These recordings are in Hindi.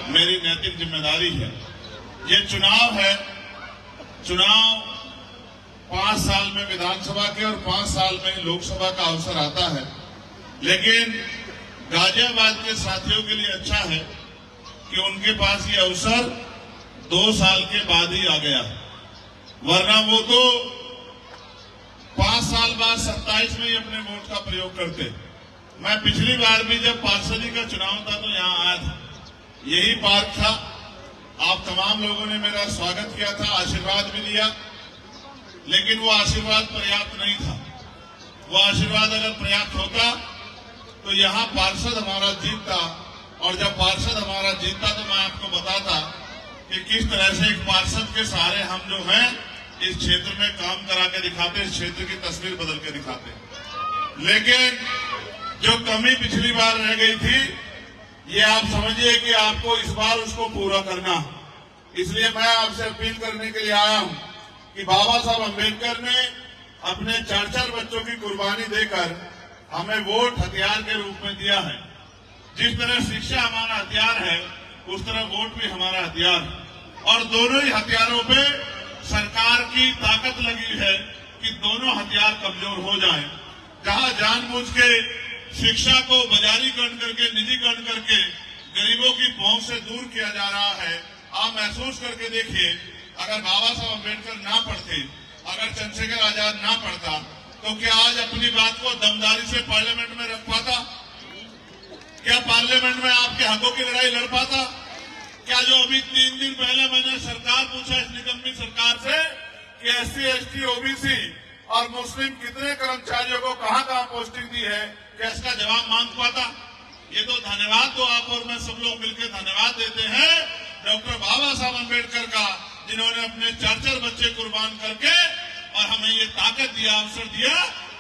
मेरी नैतिक जिम्मेदारी है। ये चुनाव है, चुनाव 5 साल में विधानसभा के और 5 साल में लोकसभा का अवसर आता है, लेकिन गाजियाबाद के साथियों के लिए अच्छा है कि उनके पास ये अवसर 2 साल के बाद ही आ गया, वरना वो तो 5 साल बाद 27 में ही अपने वोट का प्रयोग करते। मैं पिछली बार भी जब पार्षदी का चुनाव था तो यहाँ आया था, यही पार्क था। आप तमाम लोगों ने मेरा स्वागत किया था, आशीर्वाद भी दिया, लेकिन वो आशीर्वाद पर्याप्त नहीं था। वो आशीर्वाद अगर पर्याप्त होता तो यहाँ पार्षद हमारा जीतता, और जब पार्षद हमारा जीतता तो मैं आपको बताता कि किस तरह से एक पार्षद के सहारे हम जो हैं इस क्षेत्र में काम करा के दिखाते, इस क्षेत्र की तस्वीर बदल के दिखाते। लेकिन जो कमी पिछली बार रह गई थी, ये आप समझिए कि आपको इस बार उसको पूरा करना। इसलिए मैं आपसे अपील करने के लिए आया हूं कि बाबा साहब अम्बेडकर ने अपने 4-4 बच्चों की कुर्बानी देकर हमें वोट हथियार के रूप में दिया है। जिस तरह शिक्षा हमारा हथियार है, उस तरह वोट भी हमारा हथियार है, और दोनों ही हथियारों पे सरकार की ताकत लगी है कि दोनों हथियार कमजोर हो जाएं। जहां जानबूझ के शिक्षा को बाजारीकरण करके, निजीकरण करके गरीबों की पहुंच से दूर किया जा रहा है, आप महसूस करके देखिए, अगर बाबा साहब अम्बेडकर ना पढ़ते, अगर चंद्रशेखर आजाद ना पढ़ता, तो क्या आज अपनी बात को दमदारी से पार्लियामेंट में रख पाता? क्या पार्लियामेंट में आपके हकों की लड़ाई लड़ पाता? क्या जो अभी 3 दिन पहले मैंने सरकार पूछा इस निगम सरकार से कि SC, ST, OBC और मुस्लिम कितने कर्मचारियों को कहां पोस्टिंग दी है, क्या इसका जवाब मांग पाता? ये तो धन्यवाद तो आप और मैं सब लोग मिलकर धन्यवाद देते हैं डॉक्टर बाबा साहब अम्बेडकर का, जिन्होंने अपने 4-4 बच्चे कुर्बान करके और हमें ये ताकत दिया, अवसर दिया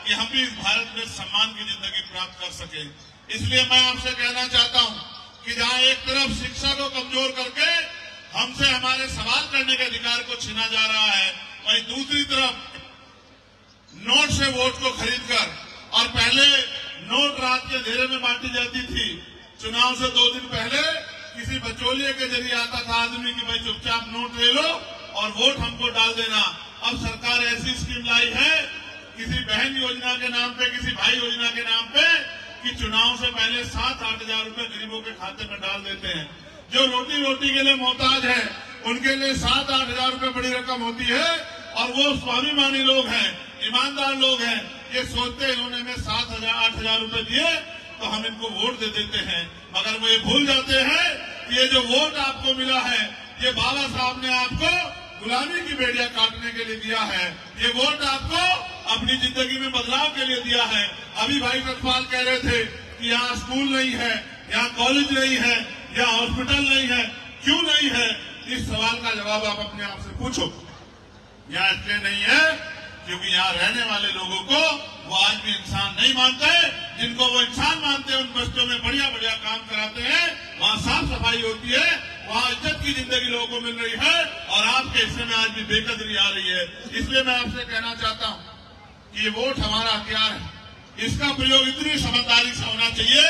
कि हम भी इस भारत में सम्मान की जिंदगी प्राप्त कर सके। इसलिए मैं आपसे कहना चाहता हूं कि जहां एक तरफ शिक्षा को कमजोर करके हमसे हमारे सवाल करने के अधिकार को छीना जा रहा है, वहीं दूसरी तरफ नोट से वोट को खरीदकर, और पहले नोट रात के अंधेरे में बांटी जाती थी, चुनाव से 2 दिन पहले किसी बचौलिए के जरिए आता था आदमी कि भाई चुपचाप नोट ले लो और वोट हमको डाल देना। अब सरकार ऐसी स्कीम लाई है किसी बहन योजना के नाम पे, किसी भाई योजना के नाम पे, कि चुनाव से पहले 7-8 हजार रुपए गरीबों के खाते में डाल देते हैं। जो रोटी के लिए मोहताज है, उनके लिए 7-8 हजार रुपए बड़ी रकम होती है, और वो स्वाभिमानी लोग हैं, ईमानदार लोग हैं, ये सोचते इन्होंने हमें 7-8 हजार रुपए दिए तो हम इनको वोट दे देते हैं, मगर वो ये भूल जाते हैं कि ये जो वोट आपको मिला है, ये बाबा साहब ने आपको गुलामी की बेड़ियां काटने के लिए दिया है। ये वोट आपको अपनी जिंदगी में बदलाव के लिए दिया है। अभी भाई सतपाल कह रहे थे कि यहाँ स्कूल नहीं है, यहाँ कॉलेज नहीं है, यहाँ हॉस्पिटल नहीं है। क्यों नहीं है? इस सवाल का जवाब आप अपने आप से पूछो। यहाँ इसलिए नहीं है क्योंकि यहाँ रहने वाले लोगों को वो आज भी इंसान नहीं मानते। जिनको वो इंसान मानते हैं, उन बस्तियों में बढ़िया काम कराते हैं, वहाँ साफ सफाई होती है, वहाँ इज्जत की जिंदगी लोगों को मिल रही है, और आपके हिस्से में आज भी बेकदरी आ रही है। इसलिए मैं आपसे कहना चाहता हूँ कि ये वोट हमारा हथियार है, इसका प्रयोग इतनी समझदारी से होना चाहिए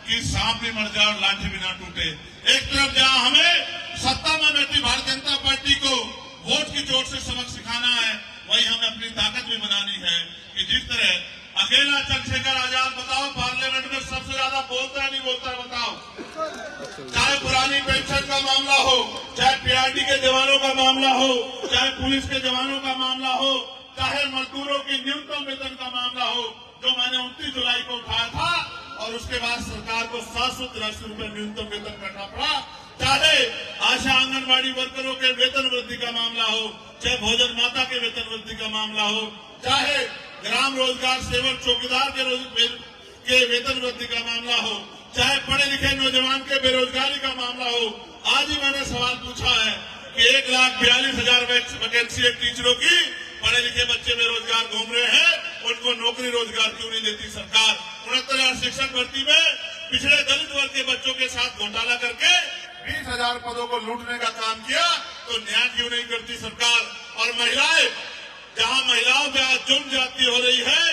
कि सांप भी मर जाए और लाठी भी ना टूटे। एक तरफ जहाँ हमें सत्ता में बैठी भारतीय जनता पार्टी को वोट की चोट से सबक सिखाना है, वही हमें अपनी ताकत भी बनानी है कि जिस तरह अकेला चंद्रशेखर आजाद, बताओ पार्लियामेंट में सबसे ज्यादा बोलता है नहीं बोलता है? बताओ। चाहे पुरानी पेंशन का मामला हो, चाहे PRD के जवानों का मामला हो, चाहे पुलिस के जवानों का मामला हो, चाहे मजदूरों की न्यूनतम वेतन का मामला हो, जो मैंने 29 जुलाई को उठाया था और उसके बाद सरकार को 783 रुपए न्यूनतम वेतन करना पड़ा, चाहे आशा आंगनबाड़ी वर्करों के वेतन वृद्धि का मामला हो, चाहे भोजन माता के वेतन वृद्धि का मामला हो, चाहे ग्राम रोजगार सेवक चौकीदार के वेतन वृद्धि का मामला हो, चाहे पढ़े लिखे नौजवान के बेरोजगारी का मामला हो। आज ही मैंने सवाल पूछा है कि 1,42,000 वैकेंसी है टीचरों की, पढ़े लिखे बच्चे बेरोजगार घूम रहे हैं, उनको नौकरी रोजगार क्यों नहीं देती सरकार? 69,000 शिक्षक भर्ती में पिछड़े दलित वर्ग के बच्चों के साथ घोटाला करके 20,000 पदों को लूटने का काम किया, तो न्याय क्यों नहीं करती सरकार? और महिलाएं, जहां महिलाओं पे आज जुर्म ज्यादती हो रही है,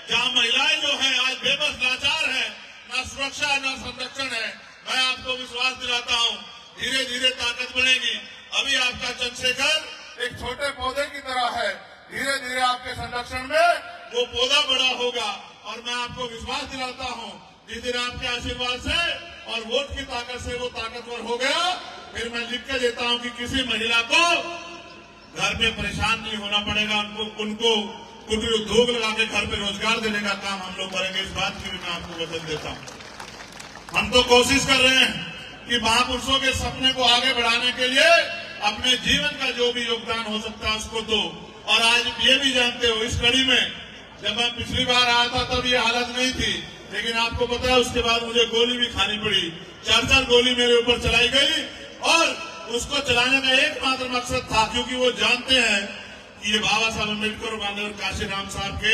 जहां महिलाएं जो है आज बेबस लाचार है, न सुरक्षा न संरक्षण है, मैं आपको विश्वास दिलाता हूं धीरे धीरे ताकत बढ़ेगी। अभी आपका चंद्रशेखर एक छोटे पौधे की तरह है, धीरे धीरे आपके संरक्षण में वो पौधा बड़ा होगा। और मैं आपको विश्वास दिलाता हूँ, जिस दिन आपके आशीर्वाद से और वोट की ताकत से वो ताकतवर हो गया, फिर मैं लिख के देता हूँ कि किसी महिला को घर में परेशान नहीं होना पड़ेगा। उनको कुटीर उद्योग लगा के घर पे रोजगार देने का काम हम लोग करेंगे। इस बात की भी मैं आपको वचन देता हूँ। हम तो कोशिश कर रहे हैं कि महापुरुषों के सपने को आगे बढ़ाने के लिए अपने जीवन का जो भी योगदान हो सकता है उसको दो। और आज ये भी जानते हो, इस कड़ी में जब मैं पिछली बार आया था तब ये हालत नहीं थी, लेकिन आपको पता है उसके बाद मुझे गोली भी खानी पड़ी। 4 गोली मेरे ऊपर चलाई गई और उसको चलाने का एकमात्र मकसद था, क्योंकि वो जानते हैं कि ये बाबा साहब अम्बेडकर और काशीराम साहब के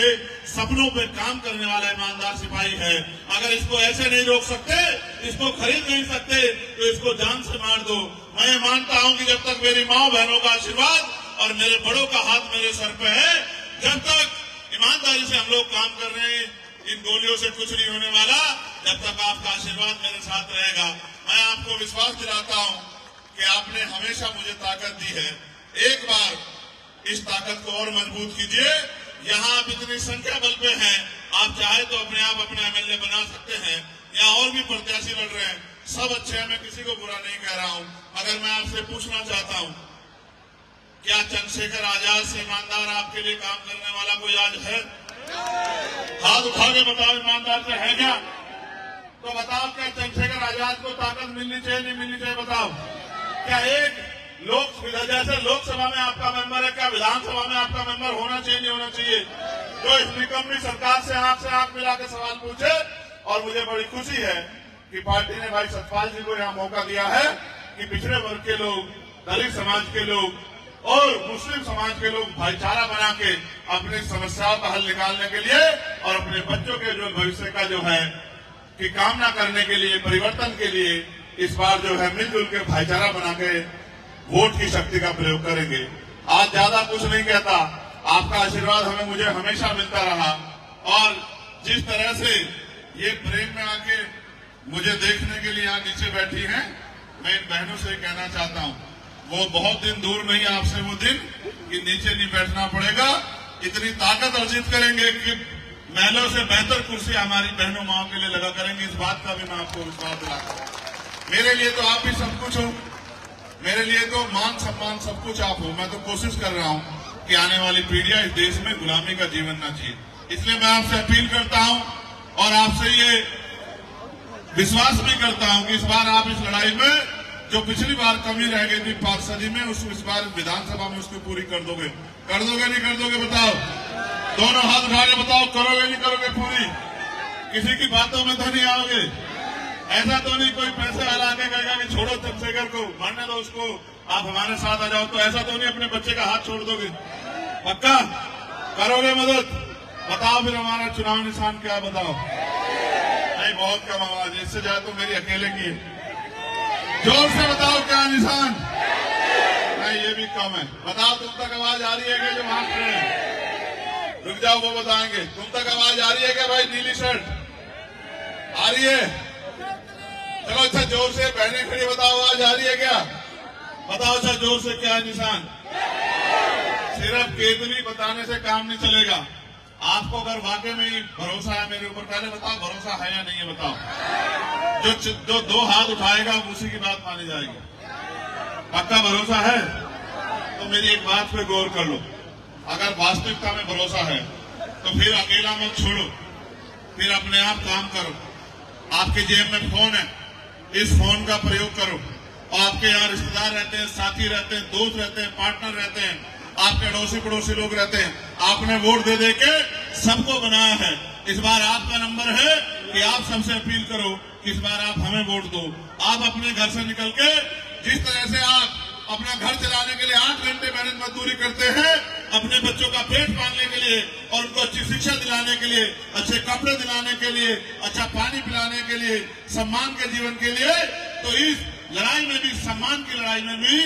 सपनों पे काम करने वाला ईमानदार सिपाही है। अगर इसको ऐसे नहीं रोक सकते, इसको खरीद नहीं सकते, तो इसको जान से मार दो। मैं मानता हूं कि जब तक मेरी माँ बहनों का आशीर्वाद और मेरे बड़ों का हाथ मेरे सर पे है, जब तक ईमानदारी से हम लोग काम कर रहे हैं, इन गोलियों से कुछ नहीं होने वाला। जब तक आपका आशीर्वाद मेरे साथ रहेगा, मैं आपको विश्वास दिलाता हूं कि आपने हमेशा मुझे ताकत दी है। एक बार इस ताकत को और मजबूत कीजिए। यहाँ आप इतनी संख्या बल पे हैं, आप चाहे तो अपने आप अपना एमएलए बना सकते हैं। यहाँ और भी प्रत्याशी लड़ रहे हैं, सब अच्छे हैं, मैं किसी को बुरा नहीं कह रहा हूँ। मगर मैं आपसे पूछना चाहता हूँ, क्या चंद्रशेखर आजाद से ईमानदार आपके लिए काम करने वाला कोई आज है? हाथ उठा के बताओ, ईमानदार से है क्या? तो बताओ, क्या चंद्रशेखर आजाद को ताकत मिलनी चाहिए, नहीं मिलनी चाहिए? बताओ, क्या एक जैसे लोकसभा में आपका मेंबर है, क्या विधानसभा में आपका मेंबर होना चाहिए, नहीं होना चाहिए? जो इस निकम्मी सरकार से आंख मिला के सवाल पूछे। और मुझे बड़ी खुशी है कि पार्टी ने भाई सतपाल जी को यहाँ मौका दिया है कि पिछड़े वर्ग के लोग, दलित समाज के लोग और मुस्लिम समाज के लोग भाईचारा बना के अपनी समस्याओं का हल निकालने के लिए और अपने बच्चों के जो भविष्य का जो है कि कामना करने के लिए, परिवर्तन के लिए इस बार जो है मिलजुल के भाईचारा बना के वोट की शक्ति का प्रयोग करेंगे। आज ज्यादा कुछ नहीं कहता, आपका आशीर्वाद मुझे हमेशा मिलता रहा। और जिस तरह से ये प्रेम में आके मुझे देखने के लिए यहाँ नीचे बैठी हैं, मैं इन बहनों से कहना चाहता हूँ, वो बहुत दिन दूर नहीं, आपसे वो दिन कि नीचे नहीं बैठना पड़ेगा। इतनी ताकत अर्जित करेंगे कि महलों से बेहतर कुर्सी हमारी बहनों माओ के लिए लगा करेंगे। इस बात का भी मैं आपको विश्वास दिलाता हूँ। मेरे लिए तो आप ही सब कुछ हो, मेरे लिए तो मान सम्मान सब कुछ आप हो। मैं तो कोशिश कर रहा हूँ कि आने वाली पीढ़ियां इस देश में गुलामी का जीवन ना जिए। इसलिए मैं आपसे अपील करता हूँ और आपसे ये विश्वास भी करता हूँ कि इस बार आप इस लड़ाई में जो पिछली बार कमी रह गई थी पार्षदी में, इस बार विधानसभा में उसको पूरी कर दोगे। कर दोगे नहीं कर दोगे? बताओ, दोनों हाथ उठा के बताओ, करोगे नहीं करोगे पूरी? किसी की बातों में तो नहीं आओगे? ऐसा तो नहीं कोई पैसे वाला आके कहेगा कि छोड़ो चंद्रशेखर को, मारने दो उसको, आप हमारे साथ आ जाओ? तो ऐसा तो नहीं अपने बच्चे का हाथ छोड़ दोगे? पक्का करोगे मदद? बताओ फिर हमारा चुनाव निशान क्या है? बताओ। नहीं, बहुत कम आवाज, इससे ज्यादा तो मेरी अकेले की है। जोर से बताओ क्या निशान? नहीं, ये भी कम है। बताओ, तुम तक आवाज आ रही है क्या? जो वहां खड़े हैं, रुक जाओ, वो बताएंगे। तुम तक आवाज आ रही है क्या भाई? नीली शर्ट आ रही है? चलो अच्छा, जोर से बहनें खड़ी, बताओ आवाज आ रही है क्या? बताओ अच्छा जोर से, क्या है निशान? सिर्फ केतली बताने से काम नहीं चलेगा। आपको अगर वाकई में भरोसा है मेरे ऊपर, पहले बताओ भरोसा है या नहीं है? बताओ। जो 2 हाथ उठाएगा उसी की बात मानी जाएगी। पक्का भरोसा है? तो मेरी एक बात पे गौर कर लो, अगर वास्तविकता में भरोसा है तो फिर अकेला मत छोड़ो, फिर अपने आप काम करो। आपके जेब में फोन है, इस फोन का प्रयोग करो। आपके यहाँ रिश्तेदार रहते हैं, साथी रहते हैं, दोस्त रहते हैं, पार्टनर रहते हैं, आपके अड़ोसी पड़ोसी लोग रहते हैं। आपने वोट दे दे के सबको बनाया है। इस बार आपका नंबर है कि आप सबसे अपील करो कि इस बार आप हमें वोट दो। आप अपने घर से निकल के जिस तरह से आप अपना घर चलाने के लिए 8 घंटे मेहनत मजदूरी करते हैं, अपने बच्चों का पेट पालने के लिए और उनको अच्छी शिक्षा दिलाने के लिए, अच्छे कपड़े दिलाने के लिए, अच्छा पानी पिलाने के लिए, सम्मान के जीवन के लिए, तो इस लड़ाई में भी, सम्मान की लड़ाई में भी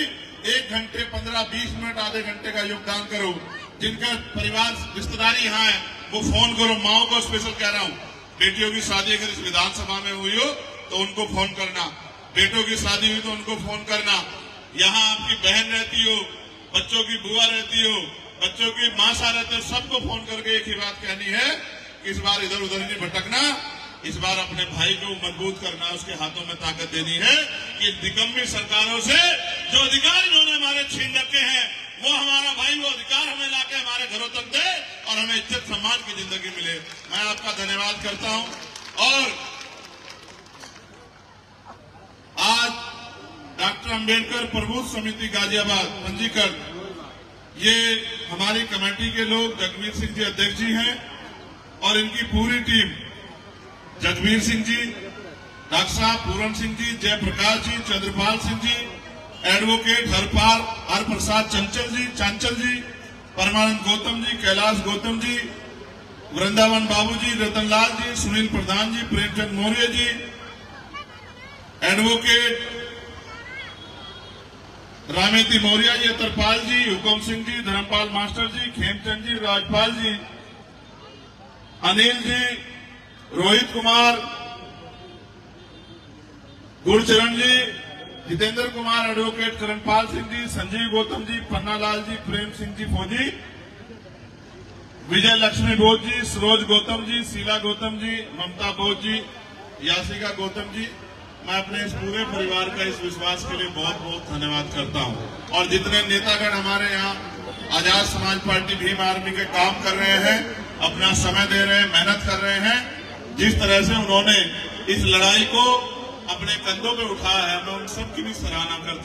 1 घंटे 15-20 मिनट, आधे घंटे का योगदान करो। जिनका परिवार रिश्तेदारी यहाँ है वो फोन करो। माओ को स्पेशल कह रहा हूँ, बेटियों की शादी अगर इस विधानसभा में हुई हो तो उनको फोन करना। बेटों की शादी हुई तो उनको फोन करना, यहाँ आपकी बहन रहती हो, बच्चों की बुआ रहती हो, बच्चों की मासा रहते हो, सबको फोन करके एक ही बात कहनी है कि इस बार इधर उधर नहीं भटकना, इस बार अपने भाई को मजबूत करना, उसके हाथों में ताकत देनी है कि निकम्मी सरकारों से जो अधिकार इन्होंने हमारे छीन रखे हैं वो हमारा भाई वो अधिकार हमें लाके हमारे घरों तक दे और हमें इज्जत सम्मान की जिंदगी मिले। मैं आपका धन्यवाद करता हूं। और आज डॉक्टर अंबेडकर प्रबुद्ध समिति गाजियाबाद पंजीकरण, ये हमारी कमेटी के लोग जगवीर सिंह जी अध्यक्ष जी हैं और इनकी पूरी टीम, जगवीर सिंह जी, डॉक्टर साहब पूरन सिंह जी, जयप्रकाश जी, चंद्रपाल सिंह जी, एडवोकेट हर प्रसाद चांचल जी, परमानंद गौतम जी, कैलाश गौतम जी, वृंदावन बाबू जी, रतनलाल जी, सुनील प्रधान जी, प्रेमचंद मौर्य जी, एडवोकेट रामेती मौर्य जी, अतरपाल जी, हुकुम सिंह जी, धर्मपाल मास्टर जी, खेमचंद जी, राजपाल जी, अनिल जी, रोहित कुमार, गुरचरण जी, जितेंद्र कुमार, एडवोकेट करणपाल सिंह जी, संजीव गौतम जी, पन्नालाल जी, प्रेम सिंह जी फौजी, विजय लक्ष्मी बोध जी, सरोज गौतम जी, शीला गौतम जी, ममता बोध जी, यासिका गौतम जी, मैं अपने इस पूरे परिवार का इस विश्वास के लिए बहुत बहुत धन्यवाद करता हूं। और जितने नेतागण हमारे यहाँ आजाद समाज पार्टी भीम आर्मी के काम कर रहे हैं, अपना समय दे रहे हैं, मेहनत कर रहे हैं, जिस तरह से उन्होंने इस लड़ाई को अपने कंधों पे उठाया है, मैं उन सबकी भी सराहना करता हूं।